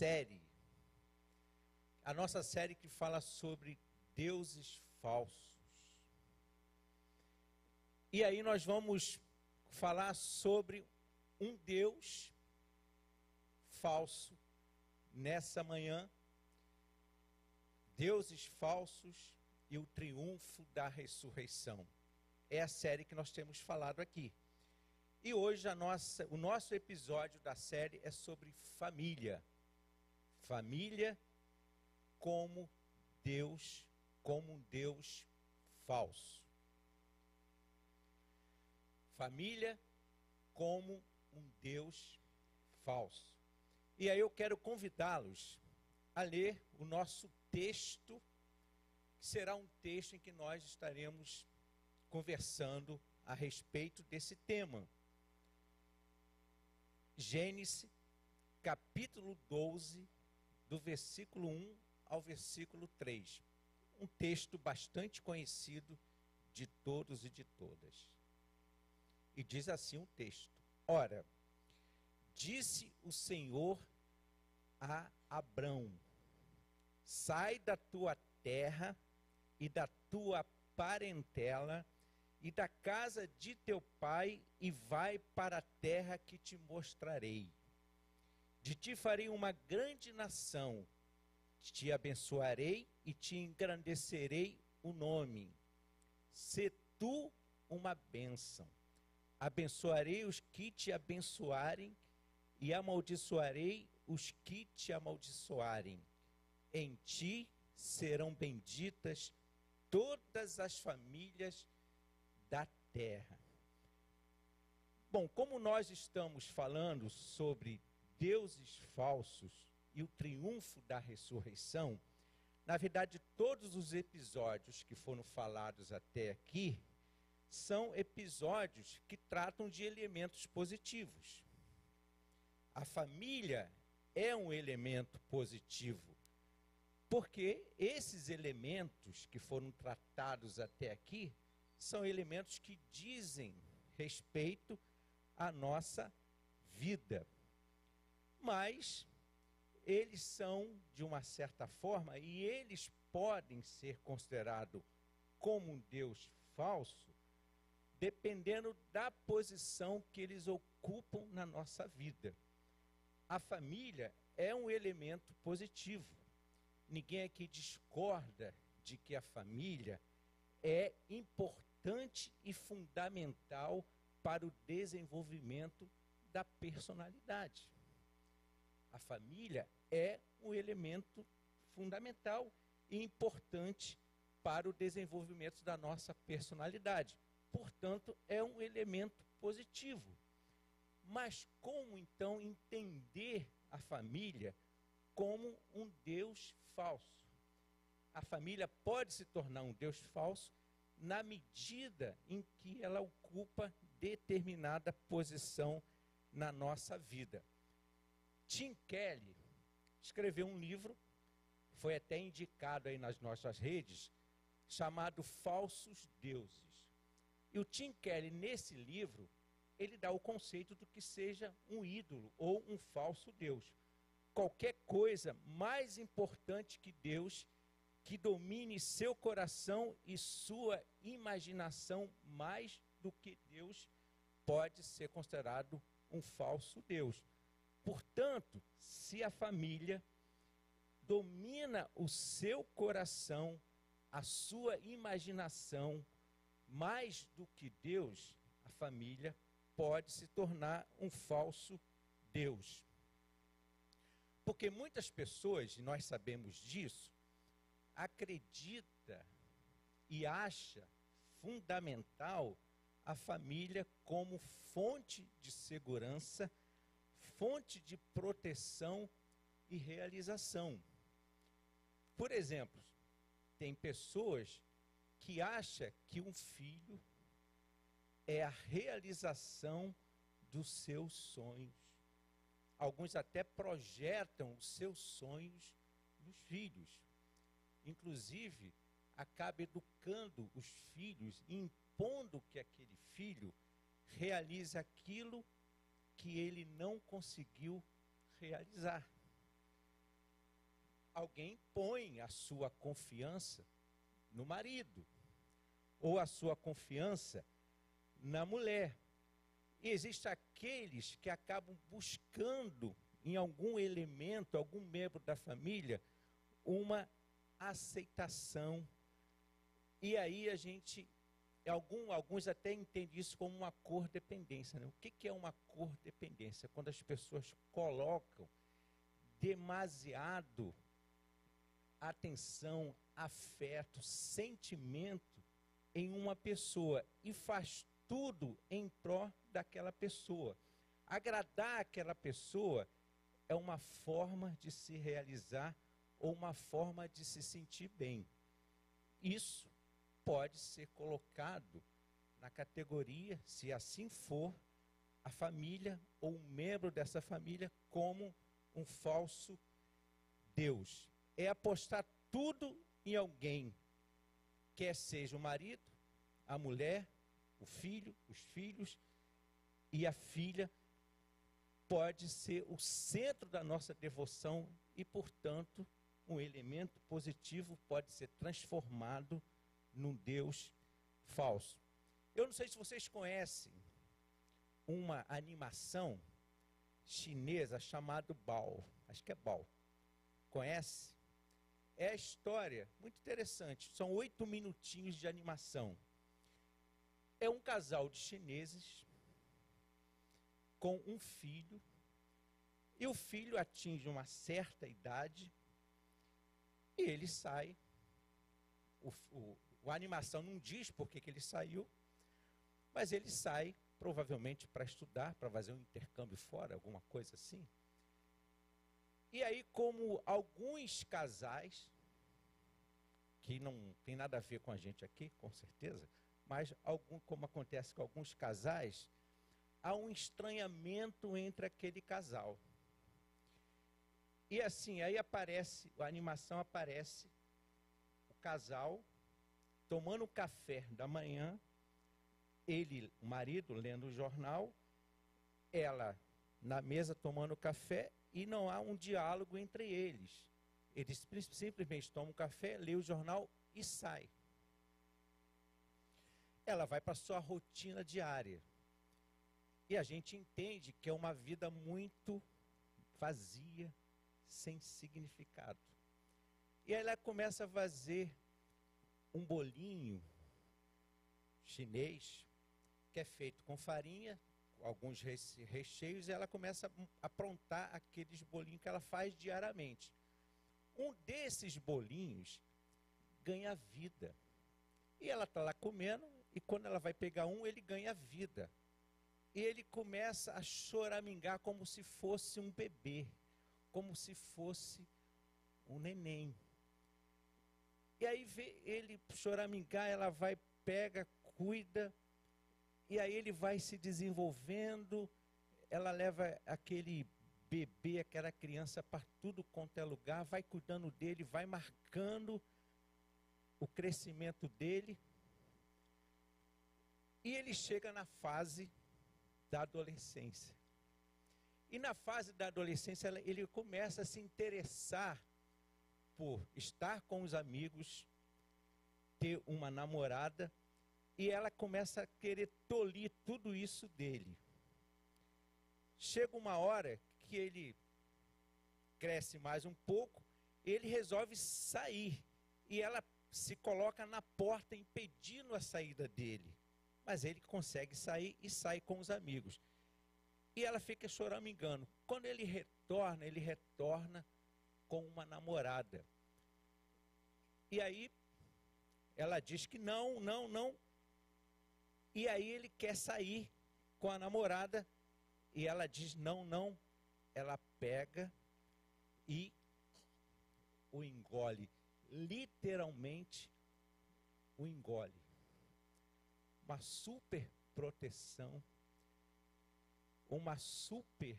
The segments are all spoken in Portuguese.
série. A nossa série que fala sobre deuses falsos. E aí nós vamos falar sobre um Deus falso nessa manhã. Deuses falsos e o triunfo da ressurreição. É a série que nós temos falado aqui. E hoje o nosso episódio da série é sobre família. Família como um Deus falso. Família como um Deus falso. E aí eu quero convidá-los a ler o nosso texto, que será um texto em que nós estaremos conversando a respeito desse tema. Gênesis, capítulo 12, do versículo 1 ao versículo 3. Um texto bastante conhecido de todos e de todas. E diz assim o texto: Ora, disse o Senhor a Abrão: sai da tua terra e da tua parentela e da casa de teu pai e vai para a terra que te mostrarei. De ti farei uma grande nação, te abençoarei e te engrandecerei o nome. Sê tu uma bênção. Abençoarei os que te abençoarem e amaldiçoarei os que te amaldiçoarem. Em ti serão benditas todas as famílias da terra. Bom, como nós estamos falando sobre deuses falsos e o triunfo da ressurreição, na verdade todos os episódios que foram falados até aqui são episódios que tratam de elementos positivos. A família é um elemento positivo, porque esses elementos que foram tratados até aqui são elementos que dizem respeito à nossa vida. Mas eles são, de uma certa forma, e eles podem ser considerados como um Deus falso, dependendo da posição que eles ocupam na nossa vida. A família é um elemento positivo. Ninguém aqui discorda de que a família é importante e fundamental para o desenvolvimento da personalidade. A família é um elemento fundamental e importante para o desenvolvimento da nossa personalidade. Portanto, é um elemento positivo. Mas como então entender a família como um Deus falso? A família pode se tornar um Deus falso na medida em que ela ocupa determinada posição na nossa vida. Tim Keller escreveu um livro, foi até indicado aí nas nossas redes, chamado Falsos Deuses. E o Tim Keller, nesse livro, ele dá o conceito do que seja um ídolo ou um falso Deus. Qualquer coisa mais importante que Deus, que domine seu coração e sua imaginação mais do que Deus, pode ser considerado um falso Deus. Portanto, se a família domina o seu coração, a sua imaginação, mais do que Deus, a família pode se tornar um falso Deus. Porque muitas pessoas, e nós sabemos disso, acredita e acha fundamental a família como fonte de segurança, fonte de proteção e realização. Por exemplo, tem pessoas que acham que um filho é a realização dos seus sonhos. Alguns até projetam os seus sonhos nos filhos. Inclusive, acaba educando os filhos, impondo que aquele filho realize aquilo que ele não conseguiu realizar. alguém põe a sua confiança no marido, ou a sua confiança na mulher. E existem aqueles que acabam buscando em algum elemento, algum membro da família, uma aceitação. E aí a gente, alguns até entendem isso como uma cordependência, né? O que é uma cordependência? Quando as pessoas colocam demasiado atenção, afeto, sentimento em uma pessoa e faz tudo em prol daquela pessoa. Agradar aquela pessoa é uma forma de se realizar ou uma forma de se sentir bem. Isso pode ser colocado na categoria, se assim for, a família ou um membro dessa família como um falso Deus. É apostar tudo em alguém, quer seja o marido, a mulher, o filho, os filhos e a filha, pode ser o centro da nossa devoção e, portanto, um elemento positivo pode ser transformado num Deus falso. Eu não sei se vocês conhecem uma animação chinesa chamada Bao. Acho que é Bao. Conhece? É a história, muito interessante. São 8 minutinhos de animação. É um casal de chineses com um filho. E o filho atinge uma certa idade e ele sai. A animação não diz por que ele saiu, mas ele sai provavelmente para estudar, para fazer um intercâmbio fora, alguma coisa assim. E aí, como alguns casais, que não tem nada a ver com a gente aqui, com certeza, mas como acontece com alguns casais, há um estranhamento entre aquele casal. E assim, aí aparece, a animação aparece, o casal tomando café da manhã, ele, o marido, lendo o jornal, ela na mesa tomando café, e não há um diálogo entre eles. Eles simplesmente tomam café, lê o jornal e sai. Ela vai para a sua rotina diária. E a gente entende que é uma vida muito vazia, sem significado. E aí ela começa a fazer um bolinho chinês, que é feito com farinha, alguns recheios, e ela começa a aprontar aqueles bolinhos que ela faz diariamente. Um desses bolinhos ganha vida. E ela está lá comendo, e quando ela vai pegar um, ele ganha vida. E ele começa a choramingar como se fosse um bebê, como se fosse um neném. E aí vê ele choramingar, ela vai, pega, cuida, e aí ele vai se desenvolvendo, ela leva aquele bebê, aquela criança para tudo quanto é lugar, vai cuidando dele, vai marcando o crescimento dele, e ele chega na fase da adolescência. E na fase da adolescência, ele começa a se interessar por estar com os amigos, ter uma namorada, e ela começa a querer tolir tudo isso dele. Chega uma hora que ele cresce mais um pouco, ele resolve sair, e ela se coloca na porta impedindo a saída dele. Mas ele consegue sair e sai com os amigos. E ela fica choramingando. Quando ele retorna com uma namorada. E aí ela diz que não. E aí ele quer sair com a namorada e ela diz não. Ela pega e o engole. Literalmente o engole. Uma super proteção, uma super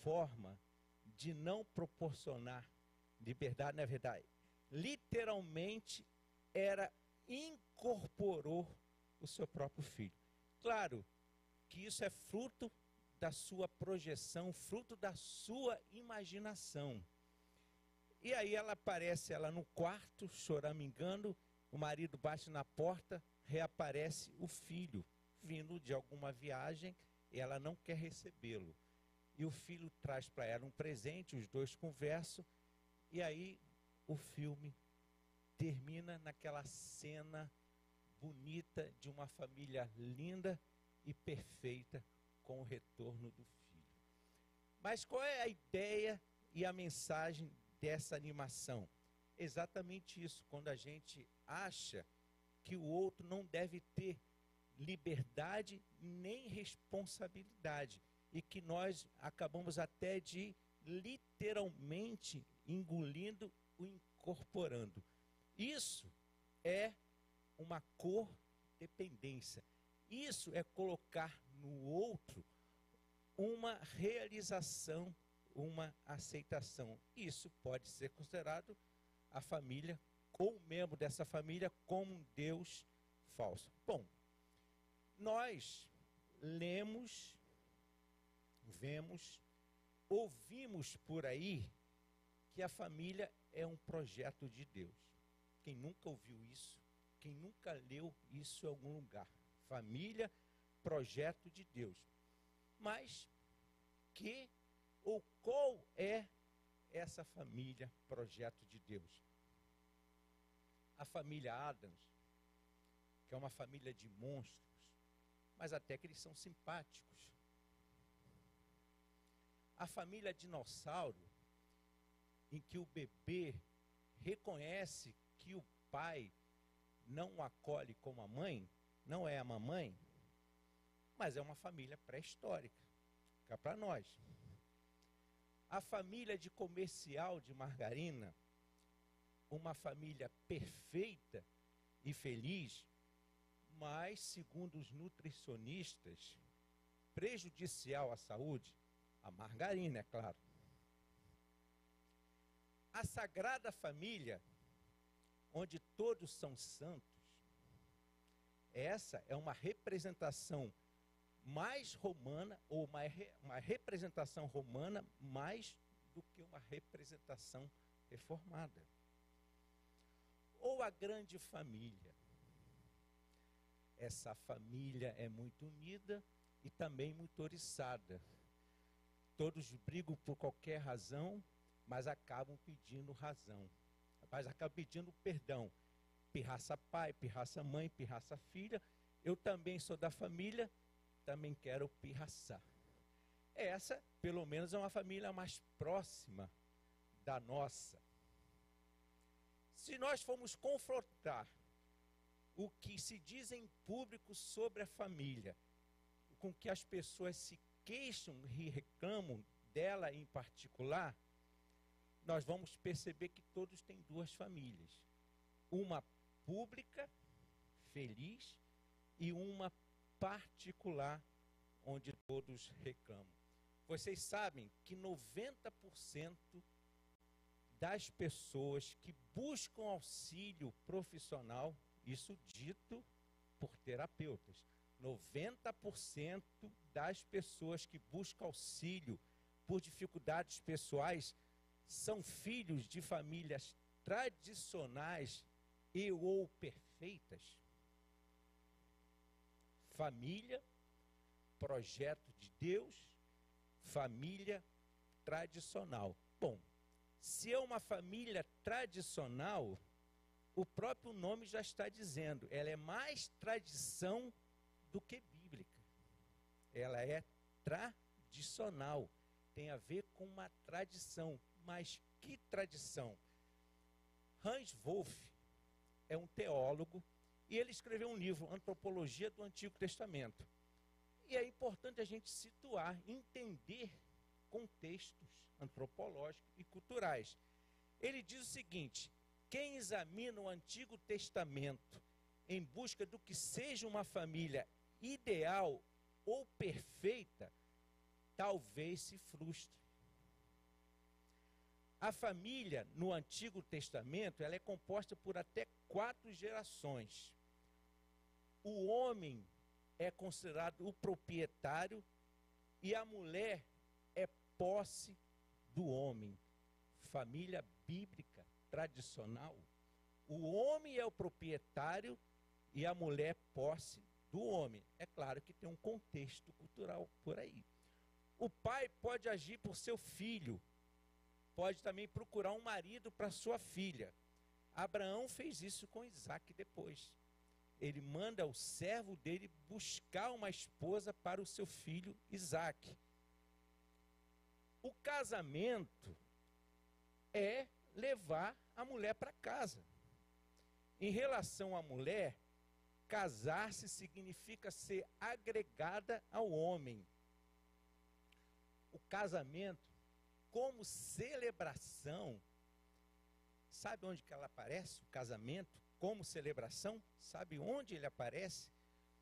forma de não proporcionar liberdade, na verdade, literalmente incorporou o seu próprio filho. Claro que isso é fruto da sua projeção, fruto da sua imaginação. E aí ela aparece, ela no quarto, choramingando, o marido bate na porta, reaparece o filho, vindo de alguma viagem, e ela não quer recebê-lo. E o filho traz para ela um presente, os dois conversam, e aí o filme termina naquela cena bonita de uma família linda e perfeita com o retorno do filho. Mas qual é a ideia e a mensagem dessa animação? Exatamente isso, quando a gente acha que o outro não deve ter liberdade nem responsabilidade e que nós acabamos até de literalmente engolindo o incorporando. Isso é uma codependência. Isso é colocar no outro uma realização, uma aceitação. Isso pode ser considerado a família ou um membro dessa família como um Deus falso. Bom, nós lemos, vemos, ouvimos por aí que a família é um projeto de Deus. Quem nunca ouviu isso? Quem nunca leu isso em algum lugar? Família, projeto de Deus. Mas que ou qual é essa família, projeto de Deus? A família Adams, que é uma família de monstros, mas até que eles são simpáticos. A família dinossauro, em que o bebê reconhece que o pai não o acolhe como a mãe, não é a mamãe, mas é uma família pré-histórica, fica para nós. A família de comercial de margarina, uma família perfeita e feliz, mas, segundo os nutricionistas, prejudicial à saúde, a margarina, é claro. A Sagrada Família, onde todos são santos, essa é uma representação mais romana, ou uma representação romana mais do que uma representação reformada. Ou a grande família. Essa família é muito unida e também muito oriçada. Todos brigam por qualquer razão, mas acabam pedindo razão. Mas acabam pedindo perdão. Pirraça pai, pirraça mãe, pirraça filha. Eu também sou da família, também quero pirraçar. Essa, pelo menos, é uma família mais próxima da nossa. Se nós formos confrontar o que se diz em público sobre a família, com que as pessoas se queixam e reclamam dela em particular, nós vamos perceber que todos têm duas famílias. Uma pública, feliz, e uma particular, onde todos reclamam. Vocês sabem que 90% das pessoas que buscam auxílio profissional, isso dito por terapeutas, 90% das pessoas que buscam auxílio por dificuldades pessoais são filhos de famílias tradicionais e ou perfeitas. Família, projeto de Deus, família tradicional. Bom, se é uma família tradicional, o próprio nome já está dizendo, ela é mais tradição do que bíblica. Ela é tradicional, tem a ver com uma tradição. Mas que tradição? Hans Wolff é um teólogo e ele escreveu um livro, Antropologia do Antigo Testamento. E é importante a gente situar, entender contextos antropológicos e culturais. Ele diz o seguinte: quem examina o Antigo Testamento em busca do que seja uma família ideal ou perfeita, talvez se frustre. A família no Antigo Testamento, ela é composta por até 4 gerações. O homem é considerado o proprietário e a mulher é posse do homem. família bíblica tradicional, o homem é o proprietário e a mulher posse do homem. É claro que tem um contexto cultural por aí. O pai pode agir por seu filho, pode também procurar um marido para sua filha. Abraão fez isso com Isaac depois. Ele manda o servo dele buscar uma esposa para o seu filho Isaac. O casamento é levar a mulher para casa. Em relação à mulher, casar-se significa ser agregada ao homem. O casamento, como celebração, sabe onde que ela aparece? O casamento, como celebração, sabe onde ele aparece?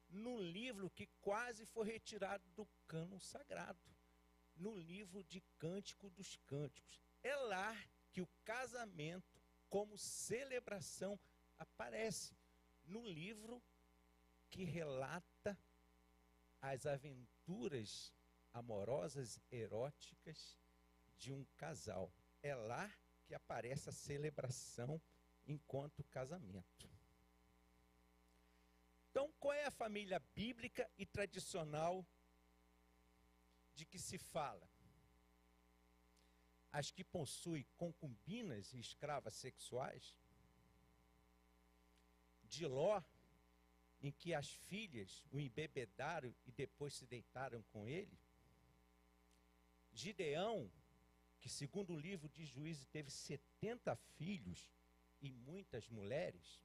No livro que quase foi retirado do cânon sagrado, no livro de Cântico dos Cânticos. É lá que o casamento, como celebração, aparece, no livro que relata as aventuras amorosas, eróticas de um casal. É lá que aparece a celebração enquanto casamento. Então, qual é a família bíblica e tradicional de que se fala? As que possuem concubinas e escravas sexuais? De Ló, em que as filhas o embebedaram e depois se deitaram com ele? Gideão, que segundo o livro de Juízes teve 70 filhos e muitas mulheres?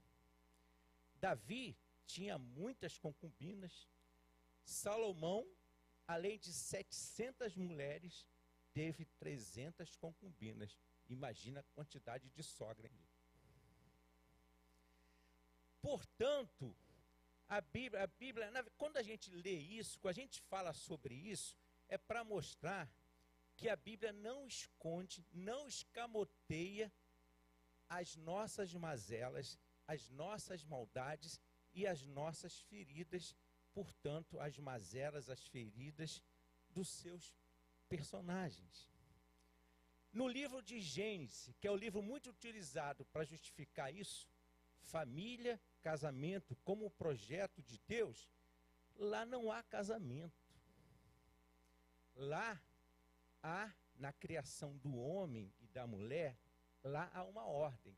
Davi tinha muitas concubinas. Salomão, além de 700 mulheres, teve 300 concubinas. Imagina a quantidade de sogra. Portanto, a Bíblia, quando a gente lê isso, quando a gente fala sobre isso, é para mostrar que a Bíblia não esconde, não escamoteia as nossas mazelas, as nossas maldades e as nossas feridas, portanto, as mazelas, as feridas dos seus personagens. No livro de Gênesis, que é o livro muito utilizado para justificar isso, família, casamento como projeto de Deus, lá não há casamento. Lá há, na criação do homem e da mulher, lá há uma ordem: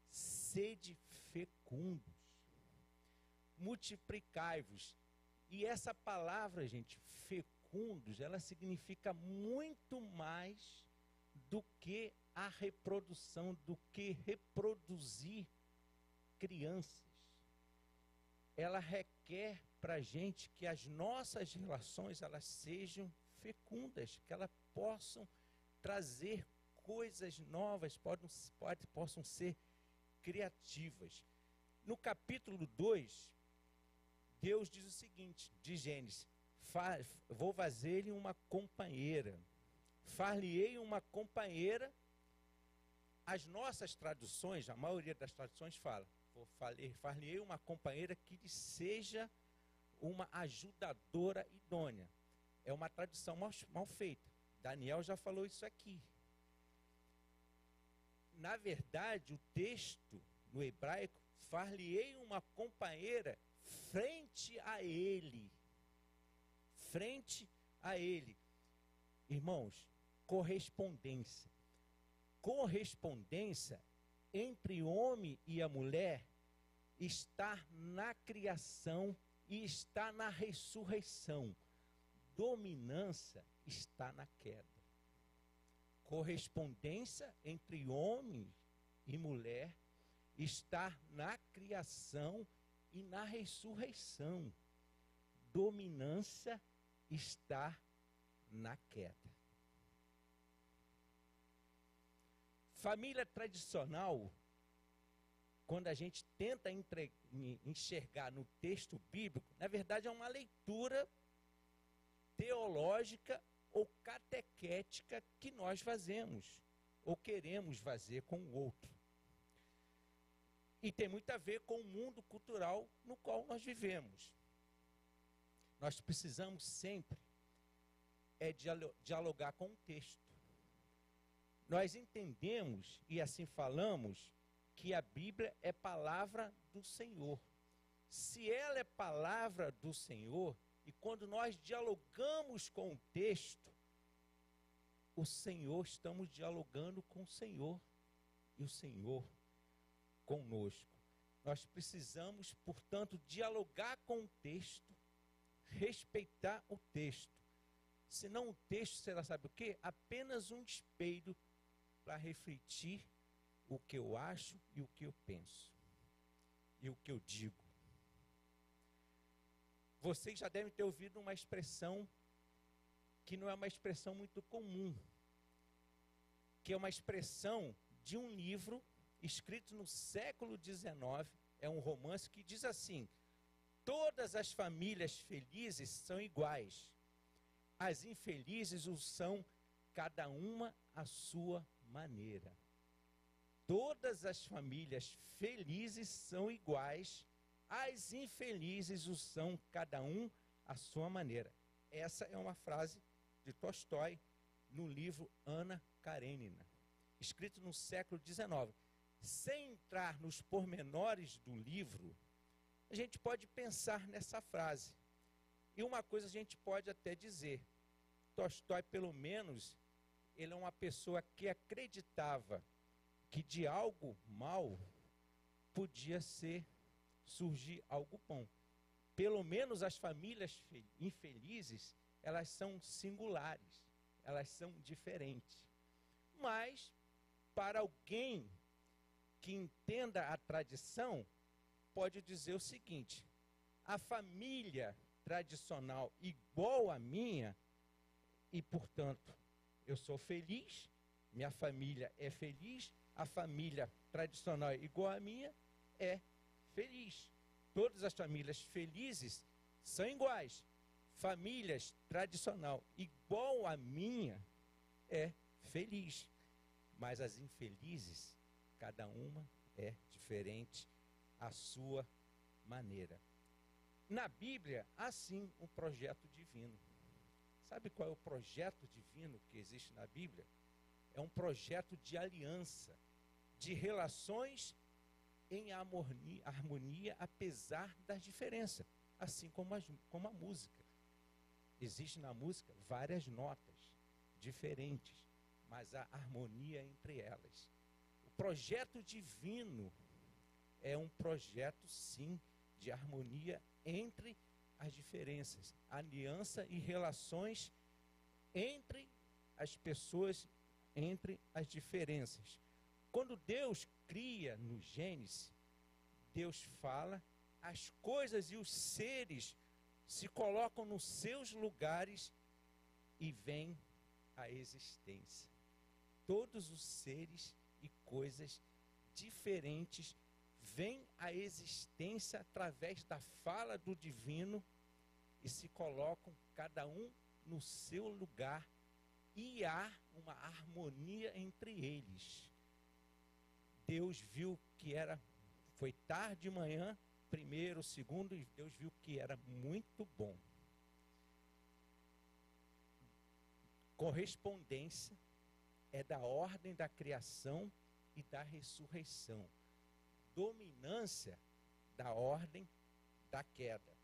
sede fecundos, multiplicai-vos. E essa palavra, gente, fecundos, ela significa muito mais do que a reprodução, do que reproduzir crianças. Ela requer para a gente que as nossas relações elas sejam fecundas, que elas possam trazer coisas novas, possam ser criativas. No capítulo 2, Deus diz o seguinte, de Gênesis: vou fazer-lhe uma companheira, far-lhe-ei uma companheira. As nossas traduções, a maioria das traduções fala: far-lhe-ei uma companheira que lhe seja uma ajudadora idônea. É uma tradução mal feita. Daniel já falou isso aqui. Na verdade, o texto no hebraico, far-lhe-ei uma companheira frente a ele. Frente a ele. Irmãos, correspondência. Correspondência entre o homem e a mulher está na criação e está na ressurreição. Dominância está na queda. Correspondência entre homem e mulher está na criação e na ressurreição. Dominância está na queda. Família tradicional, quando a gente tenta enxergar no texto bíblico, na verdade é uma leitura teológica ou catequética que nós fazemos, ou queremos fazer com o outro. E tem muito a ver com o mundo cultural no qual nós vivemos. Nós precisamos sempre dialogar com o texto. nós entendemos e assim falamos que a Bíblia é palavra do Senhor. Se ela é palavra do Senhor, e quando nós dialogamos com o texto, o Senhor, estamos dialogando com o Senhor, e o Senhor conosco. Nós precisamos, portanto, dialogar com o texto, respeitar o texto. Senão o texto será, sabe o quê? Apenas um espelho para refletir o que eu acho e o que eu penso. E o que eu digo. Vocês já devem ter ouvido uma expressão que não é uma expressão muito comum, que é uma expressão de um livro escrito no século XIX, é um romance que diz assim: todas as famílias felizes são iguais, as infelizes o são, cada uma à sua maneira. Todas as famílias felizes são iguais, as infelizes o são, cada um à sua maneira. Essa é uma frase de Tolstói no livro Ana Karenina, escrito no século XIX. Sem entrar nos pormenores do livro, a gente pode pensar nessa frase. E uma coisa a gente pode até dizer: Tolstói, pelo menos, ele é uma pessoa que acreditava que de algo mal podia surgir algo bom. Pelo menos as famílias infelizes, elas são singulares, elas são diferentes. Mas, para alguém que entenda a tradição, pode dizer o seguinte: a família tradicional igual à minha, e portanto eu sou feliz, minha família é feliz, a família tradicional igual à minha é feliz. Todas as famílias felizes são iguais. Famílias tradicional igual à minha é feliz. Mas as infelizes, cada uma é diferente à sua maneira. Na Bíblia, há sim um projeto divino. Sabe qual é o projeto divino que existe na Bíblia? É um projeto de aliança, de relações em harmonia, apesar das diferenças, assim como a música. Existem na música várias notas diferentes, mas há harmonia entre elas. O projeto divino é um projeto, sim, de harmonia entre as diferenças, aliança e relações entre as pessoas, entre as diferenças. Quando Deus cria no Gênesis, Deus fala, as coisas e os seres se colocam nos seus lugares e vêm à existência. Todos os seres e coisas diferentes vêm à existência através da fala do divino e se colocam cada um no seu lugar, e há uma harmonia entre eles. Deus viu que foi tarde de manhã, primeiro, segundo, e Deus viu que era muito bom. Correspondência é da ordem da criação e da ressurreição. Dominância da ordem da queda.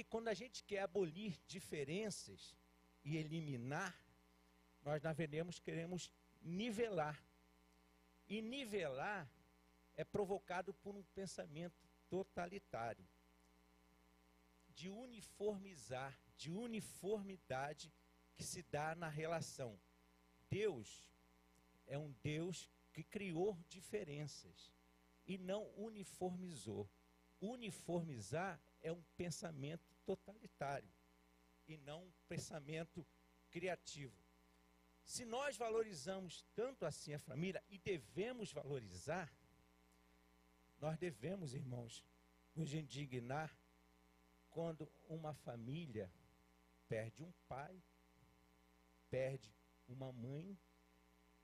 Quando a gente quer abolir diferenças e eliminar, nós na verdade queremos nivelar. E nivelar é provocado por um pensamento totalitário, de uniformizar, de uniformidade que se dá na relação. Deus é um Deus que criou diferenças e não uniformizou. Uniformizar é um pensamento totalitário e não um pensamento criativo. Se nós valorizamos tanto assim a família, e devemos valorizar, nós devemos, irmãos, nos indignar quando uma família perde um pai, perde uma mãe,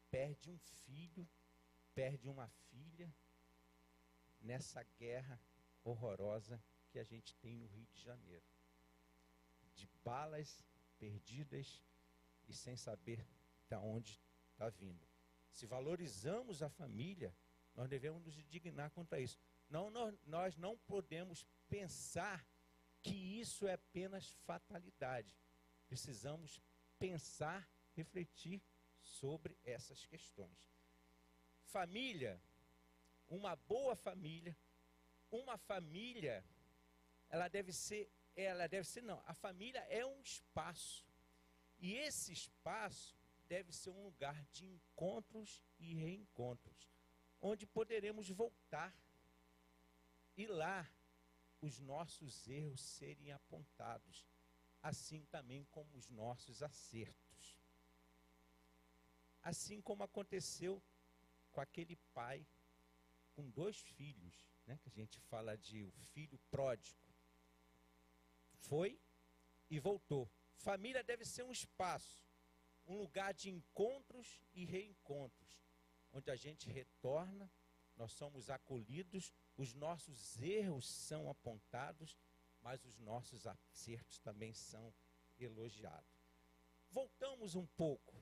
perde um filho, perde uma filha, nessa guerra horrorosa que a gente tem no Rio de Janeiro. De balas perdidas e sem saber da onde está vindo. Se valorizamos a família, nós devemos nos indignar contra isso. Nós não podemos pensar que isso é apenas fatalidade. Precisamos pensar, refletir sobre essas questões. Família, uma boa família, a família é um espaço. E esse espaço deve ser um lugar de encontros e reencontros, onde poderemos voltar e lá os nossos erros serem apontados, assim também como os nossos acertos. Assim como aconteceu com aquele pai com 2 filhos, né, que a gente fala de o filho pródigo. Foi e voltou. Família deve ser um espaço, um lugar de encontros e reencontros, onde a gente retorna, nós somos acolhidos, os nossos erros são apontados, mas os nossos acertos também são elogiados. Voltamos um pouco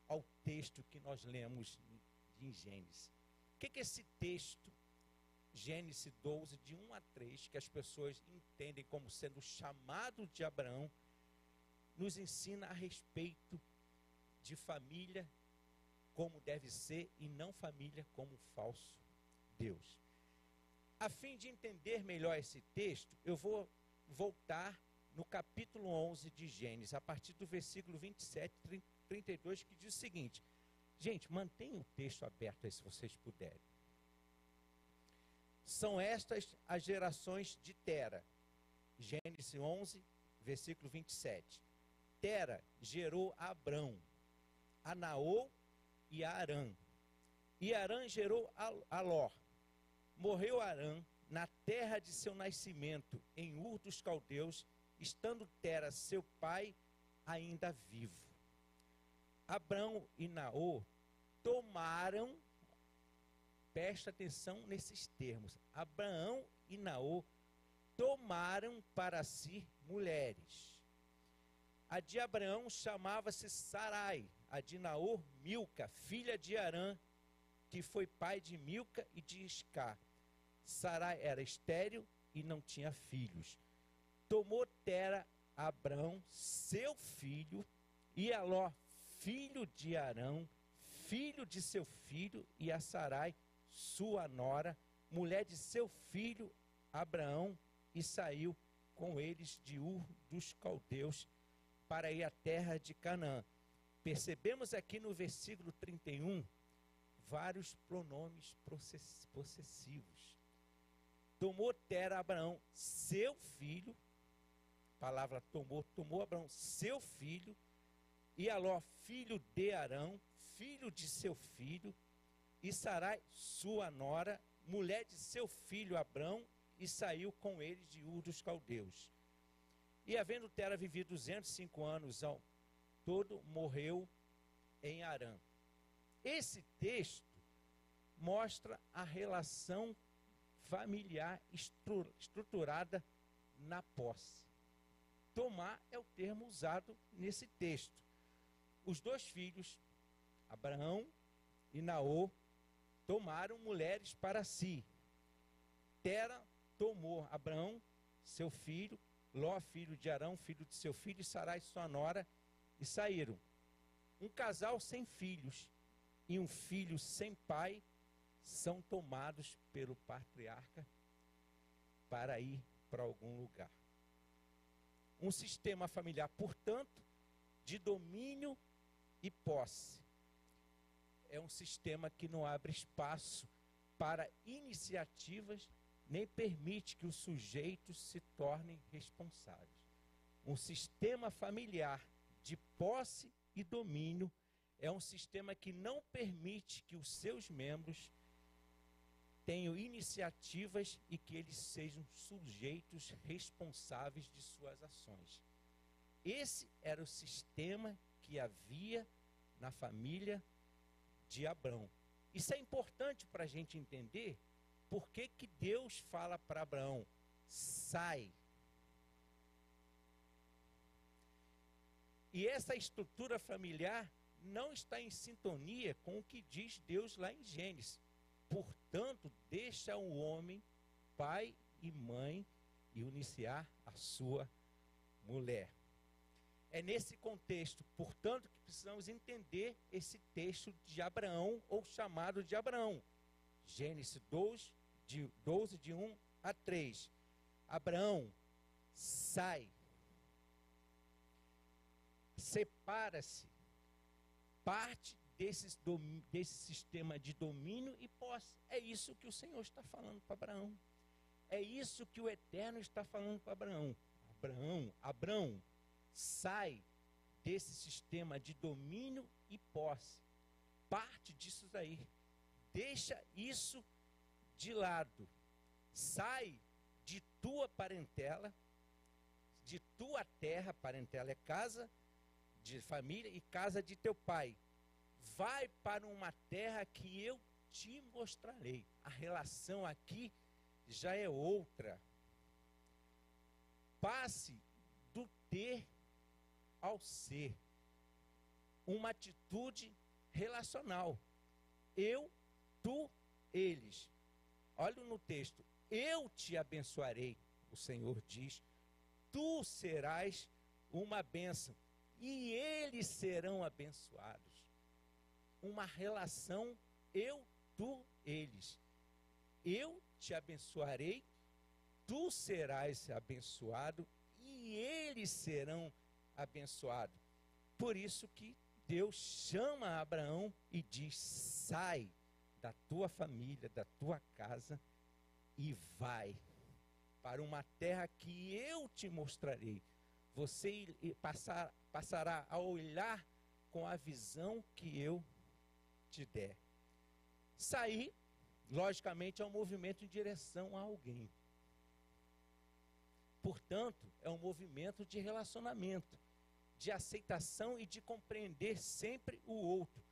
ao texto que nós lemos em Gênesis. O que é esse texto, Gênesis 12, de 1 a 3, que as pessoas entendem como sendo o chamado de Abraão, nos ensina a respeito de família como deve ser e não família como falso Deus. A fim de entender melhor esse texto, eu vou voltar no capítulo 11 de Gênesis, a partir do versículo 27, 32, que diz o seguinte. Gente, mantenha o texto aberto aí se vocês puderem. São estas as gerações de Tera. Gênesis 11, versículo 27. Tera gerou a Abrão, a Naor e a Arã. E Arã gerou a Ló. Morreu Arã na terra de seu nascimento, em Ur dos Caldeus, estando Tera, seu pai, ainda vivo. Abrão e Naor tomaram, presta atenção nesses termos, Abraão e Naor tomaram para si mulheres. A de Abraão chamava-se Sarai, a de Naor, Milca, filha de Arã, que foi pai de Milca e de Iscar. Sarai era estéril e não tinha filhos. Tomou Tera Abrão, seu filho, e a Ló, filho de Arão, filho de seu filho, e a Sarai, sua nora, mulher de seu filho Abraão, e saiu com eles de Ur dos Caldeus para ir à terra de Canaã. Percebemos aqui no versículo 31 vários pronomes possessivos. Tomou Tera Abraão, seu filho, palavra tomou Abraão, seu filho, e Aló, filho de Arão, filho de seu filho, e Sarai, sua nora, mulher de seu filho Abrão, e saiu com eles de Ur dos Caldeus. E havendo Tera vivido 205 anos ao todo, morreu em Arã. Esse texto mostra a relação familiar estruturada na posse. Tomar é o termo usado nesse texto. Os 2 filhos, Abraão e Naor, tomaram mulheres para si. Tera tomou Abraão, seu filho, Ló, filho de Arão, filho de seu filho, e Sarai, sua nora, e saíram. Um casal sem filhos e um filho sem pai são tomados pelo patriarca para ir para algum lugar. Um sistema familiar, portanto, de domínio e posse. É um sistema que não abre espaço para iniciativas, nem permite que os sujeitos se tornem responsáveis. Um sistema familiar de posse e domínio é um sistema que não permite que os seus membros tenham iniciativas e que eles sejam sujeitos responsáveis de suas ações. Esse era o sistema que havia na família de Abrão. Isso é importante para a gente entender por que Deus fala para Abraão, sai. E essa estrutura familiar não está em sintonia com o que diz Deus lá em Gênesis. Portanto, deixa o homem, pai e mãe, e uniciar a sua mulher. É nesse contexto, portanto, que precisamos entender esse texto de Abraão, ou chamado de Abraão. Gênesis 12, de 1 a 3. Abraão, sai, separa-se, parte desse sistema de domínio e posse. É isso que o Senhor está falando para Abraão. É isso que o Eterno está falando para Abraão. Abraão, sai desse sistema de domínio e posse. Parte disso daí. Deixa isso de lado. Sai de tua parentela, de tua terra. Parentela é casa de família, e casa de teu pai. Vai para uma terra que eu te mostrarei. A relação aqui já é outra. Passe do ter ao ser. Uma atitude relacional. Eu, tu, eles. Olha no texto. Eu te abençoarei, o Senhor diz. Tu serás uma bênção. E eles serão abençoados. Uma relação eu, tu, eles. Eu te abençoarei, tu serás abençoado e eles serão abençoados. Por isso que Deus chama Abraão e diz: sai da tua família, da tua casa e vai para uma terra que eu te mostrarei. Você passará a olhar com a visão que eu te der. Sair, logicamente, é um movimento em direção a alguém. Portanto, é um movimento de relacionamento, de aceitação e de compreender sempre o outro.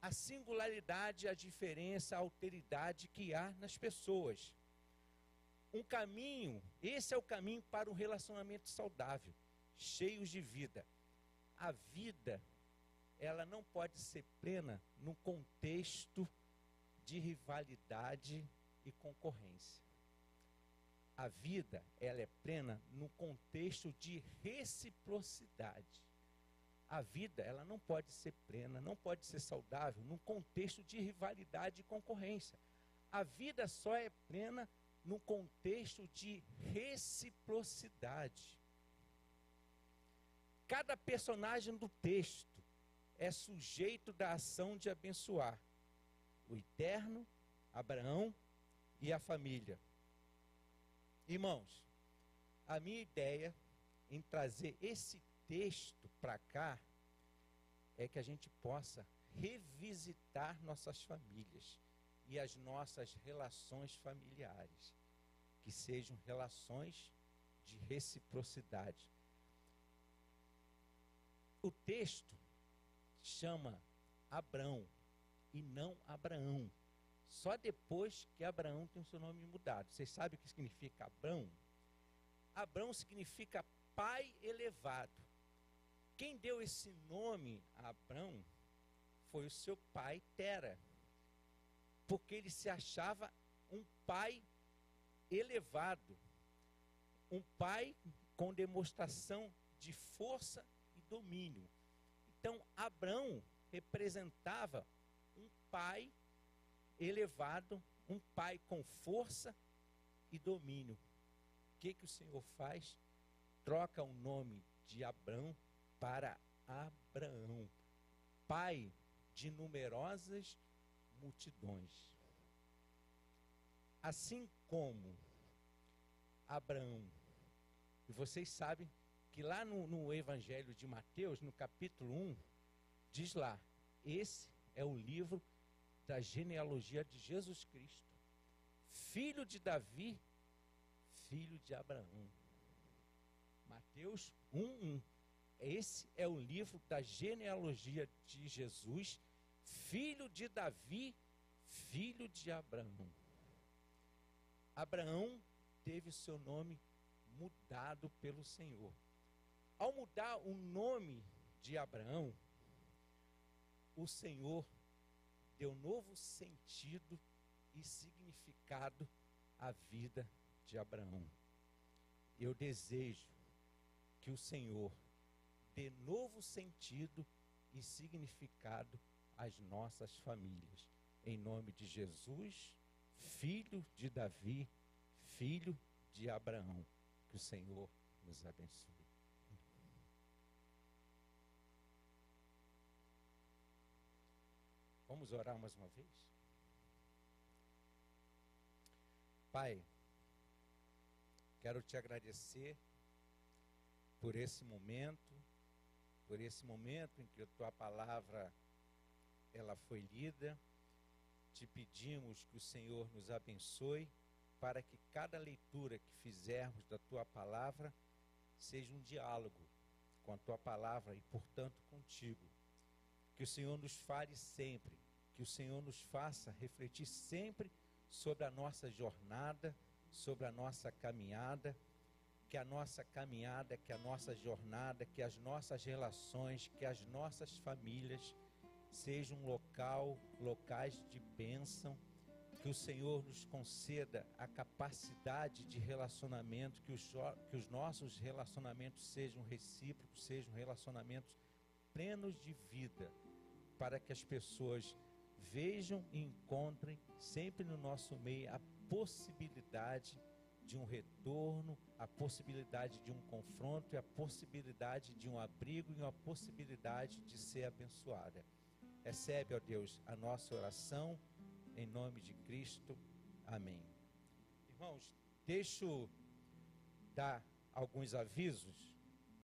A singularidade, a diferença, a alteridade que há nas pessoas. Um caminho, esse é o caminho para um relacionamento saudável, cheios de vida. A vida, ela não pode ser plena num contexto de rivalidade e concorrência. A vida, ela é plena no contexto de reciprocidade. A vida, ela não pode ser plena, não pode ser saudável num contexto de rivalidade e concorrência. A vida só é plena no contexto de reciprocidade. Cada personagem do texto é sujeito da ação de abençoar o Eterno, Abraão e a família. Irmãos, a minha ideia em trazer esse texto para cá é que a gente possa revisitar nossas famílias e as nossas relações familiares, que sejam relações de reciprocidade. O texto chama Abrão e não Abraão. Só depois que Abraão tem o seu nome mudado. Vocês sabem o que significa Abrão? Abrão significa pai elevado. Quem deu esse nome a Abrão foi o seu pai Tera, porque ele se achava um pai elevado, um pai com demonstração de força e domínio. Então, Abrão representava um pai elevado, um pai com força e domínio. O que o Senhor faz? Troca o nome de Abrão para Abraão, pai de numerosas multidões. Assim como Abraão, e vocês sabem que lá no Evangelho de Mateus, no capítulo 1, diz lá, esse é o livro da genealogia de Jesus Cristo, filho de Davi, filho de Abraão. Mateus 1:1. Esse é o livro da genealogia de Jesus, filho de Davi, filho de Abraão. Abraão teve o seu nome mudado pelo Senhor. Ao mudar o nome de Abraão, o Senhor deu novo sentido e significado à vida de Abraão. Eu desejo que o Senhor dê novo sentido e significado às nossas famílias. Em nome de Jesus, filho de Davi, filho de Abraão. Que o Senhor nos abençoe. Vamos orar mais uma vez? Pai, quero te agradecer por esse momento em que a tua palavra ela foi lida. Te pedimos que o Senhor nos abençoe para que cada leitura que fizermos da tua palavra seja um diálogo com a tua palavra e, portanto, contigo. Que o Senhor nos fale sempre, que o Senhor nos faça refletir sempre sobre a nossa jornada, sobre a nossa caminhada, que a nossa caminhada, que a nossa jornada, que as nossas relações, que as nossas famílias sejam locais de bênção, que o Senhor nos conceda a capacidade de relacionamento, que os nossos relacionamentos sejam recíprocos, sejam relacionamentos plenos de vida, para que as pessoas vejam e encontrem sempre no nosso meio a possibilidade de um retorno, a possibilidade de um confronto e a possibilidade de um abrigo e uma possibilidade de ser abençoada. Recebe, ó Deus, a nossa oração, em nome de Cristo. Amém. Irmãos, deixo dar alguns avisos.